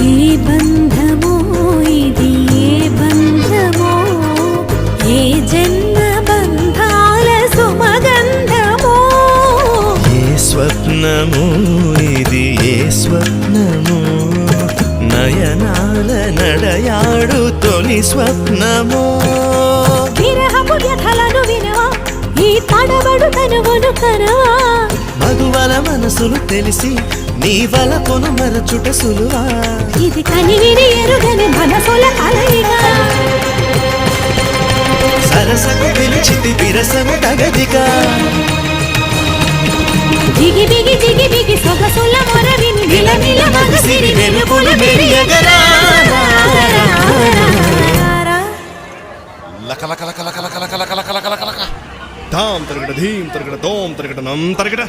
ఏ బంధమో ఇది ఏ బంధమో ఏ జన్మ బంధాల సుమగంధమో ఏ స్వప్నమో ఇది ఏ స్వప్నమో నయనాల నడయాడు తొలి స్వప్నమో విరహపు వ్యథలను వినవా ఈ తడబడు తనువును కనవా మగువల మనసులు తెలిసి నీ వలపును మరచుట సులువా ఇది కనివిని ఎరుగని మనసుల కలయిక సరసకు పిలిచితి విరసము తగదిగా జిగి బిగి జిగి బిగి సొగసుల మొరవిని నిలనిల మగసిరి వెలుపుల మెరియగరా లక లక లక లక లక లక లక లక లక లక ధాం తరగడ ధీం తరగడ దోం తరగడ నం తరగడ